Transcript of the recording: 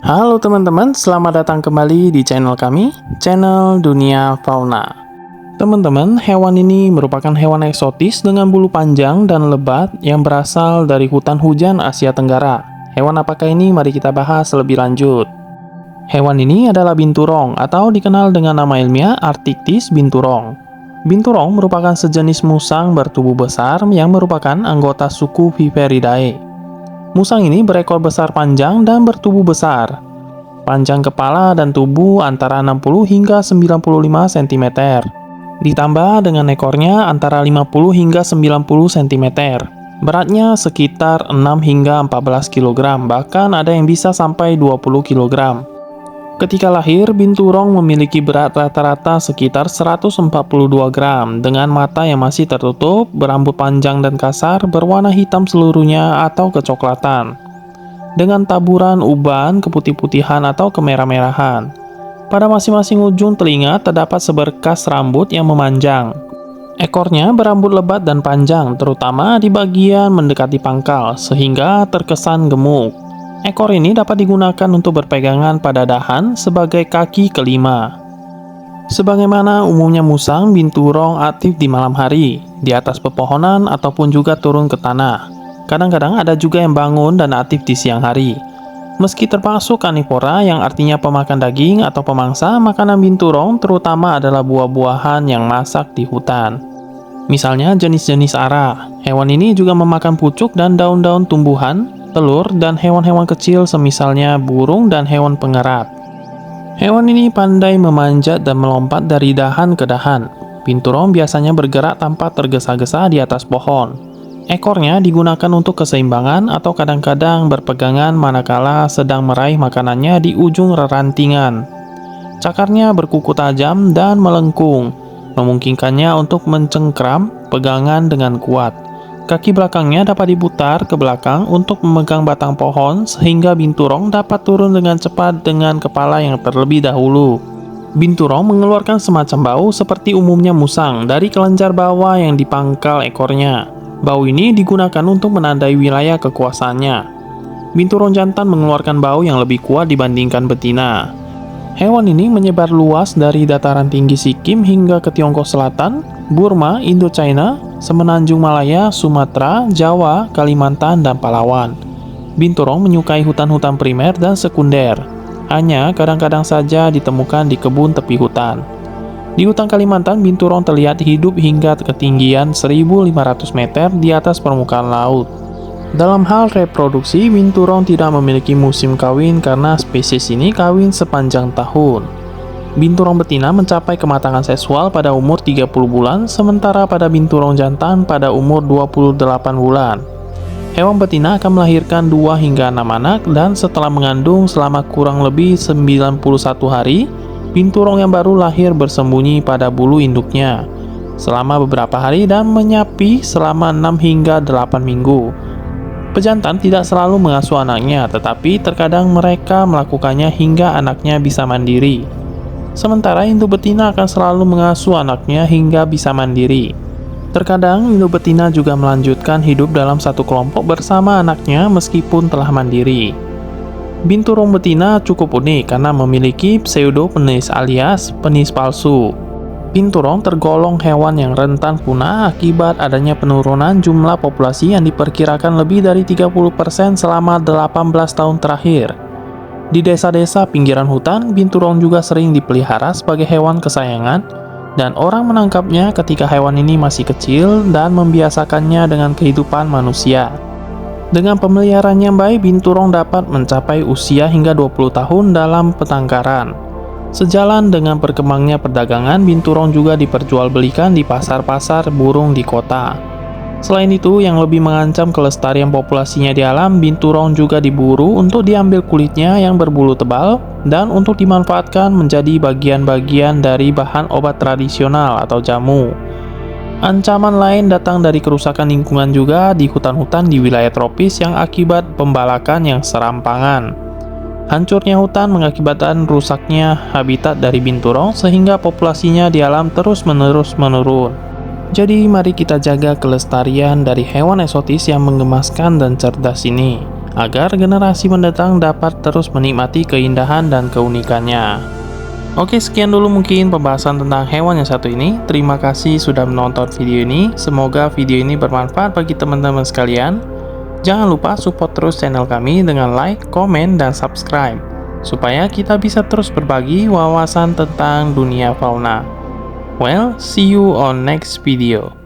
Halo teman-teman, selamat datang kembali di channel kami, channel Dunia Fauna. Teman-teman, hewan ini merupakan hewan eksotis dengan bulu panjang dan lebat yang berasal dari hutan hujan Asia Tenggara. Hewan apakah ini? Mari kita bahas lebih lanjut. Hewan ini adalah binturong atau dikenal dengan nama ilmiah Arctictis binturong. Binturong merupakan sejenis musang bertubuh besar yang merupakan anggota suku Viperidae. Musang ini berekor besar panjang dan bertubuh besar. Panjang kepala dan tubuh antara 60 hingga 95 cm. Ditambah dengan ekornya antara 50 hingga 90 cm. Beratnya sekitar 6 hingga 14 kg, bahkan ada yang bisa sampai 20 kg. Ketika lahir, binturong memiliki berat rata-rata sekitar 142 gram, dengan mata yang masih tertutup, berambut panjang dan kasar, berwarna hitam seluruhnya atau kecoklatan, dengan taburan uban keputih-putihan atau kemerah-merahan. Pada masing-masing ujung telinga terdapat seberkas rambut yang memanjang. Ekornya berambut lebat dan panjang, terutama di bagian mendekati pangkal, sehingga terkesan gemuk. Ekor ini dapat digunakan untuk berpegangan pada dahan sebagai kaki kelima. Sebagaimana umumnya musang, binturong aktif di malam hari, di atas pepohonan ataupun juga turun ke tanah. Kadang-kadang ada juga yang bangun dan aktif di siang hari. Meski termasuk karnivora yang artinya pemakan daging atau pemangsa, makanan binturong terutama adalah buah-buahan yang masak di hutan. Misalnya jenis-jenis ara. Hewan ini juga memakan pucuk dan daun-daun tumbuhan, telur, dan hewan-hewan kecil semisalnya burung dan hewan pengerat. Hewan ini pandai memanjat dan melompat dari dahan ke dahan. Binturong biasanya bergerak tanpa tergesa-gesa di atas pohon. Ekornya digunakan untuk keseimbangan atau kadang-kadang berpegangan manakala sedang meraih makanannya di ujung rerantingan. Cakarnya berkuku tajam dan melengkung, memungkinkannya untuk mencengkram pegangan dengan kuat. Kaki belakangnya dapat diputar ke belakang untuk memegang batang pohon sehingga binturong dapat turun dengan cepat dengan kepala yang terlebih dahulu. Binturong mengeluarkan semacam bau seperti umumnya musang dari kelenjar bawah yang di pangkal ekornya. Bau ini digunakan untuk menandai wilayah kekuasaannya. Binturong jantan mengeluarkan bau yang lebih kuat dibandingkan betina. Hewan ini menyebar luas dari dataran tinggi Sikkim hingga ke Tiongkok Selatan, Burma, Indochina, Semenanjung Malaya, Sumatera, Jawa, Kalimantan, dan Palawan. Binturong menyukai hutan-hutan primer dan sekunder. Hanya kadang-kadang saja ditemukan di kebun tepi hutan. Di hutan Kalimantan, binturong terlihat hidup hingga ketinggian 1.500 meter di atas permukaan laut. Dalam hal reproduksi, binturong tidak memiliki musim kawin karena spesies ini kawin sepanjang tahun. Binturong betina mencapai kematangan seksual pada umur 30 bulan, sementara pada binturong jantan pada umur 28 bulan. Hewan betina akan melahirkan 2 hingga 6 anak, dan setelah mengandung selama kurang lebih 91 hari, binturong yang baru lahir bersembunyi pada bulu induknya selama beberapa hari dan menyapi selama 6 hingga 8 minggu. Pejantan tidak selalu mengasuh anaknya, tetapi terkadang mereka melakukannya hingga anaknya bisa mandiri. Sementara induk betina akan selalu mengasuh anaknya hingga bisa mandiri. Terkadang induk betina juga melanjutkan hidup dalam satu kelompok bersama anaknya meskipun telah mandiri. Binturong betina cukup unik karena memiliki pseudopenis alias penis palsu. Binturong tergolong hewan yang rentan punah akibat adanya penurunan jumlah populasi yang diperkirakan lebih dari 30% selama 18 tahun terakhir. Di desa-desa pinggiran hutan, binturong juga sering dipelihara sebagai hewan kesayangan, dan orang menangkapnya ketika hewan ini masih kecil dan membiasakannya dengan kehidupan manusia. Dengan pemeliharaan yang baik, binturong dapat mencapai usia hingga 20 tahun dalam penangkaran. Sejalan dengan berkembangnya perdagangan, binturong juga diperjualbelikan di pasar-pasar burung di kota. Selain itu, yang lebih mengancam kelestarian populasinya di alam, binturong juga diburu untuk diambil kulitnya yang berbulu tebal dan untuk dimanfaatkan menjadi bagian-bagian dari bahan obat tradisional atau jamu. Ancaman lain datang dari kerusakan lingkungan juga di hutan-hutan di wilayah tropis yang akibat pembalakan yang serampangan. Hancurnya hutan mengakibatkan rusaknya habitat dari binturong sehingga populasinya di alam terus-menerus menurun. Jadi mari kita jaga kelestarian dari hewan eksotis yang menggemaskan dan cerdas ini. agar generasi mendatang dapat terus menikmati keindahan dan keunikannya. Oke, sekian dulu mungkin pembahasan tentang hewan yang satu ini. Terima kasih sudah menonton video ini. Semoga video ini bermanfaat bagi teman-teman sekalian. Jangan lupa support terus channel kami dengan like, komen, dan subscribe, supaya kita bisa terus berbagi wawasan tentang dunia fauna. Well, see you on next video.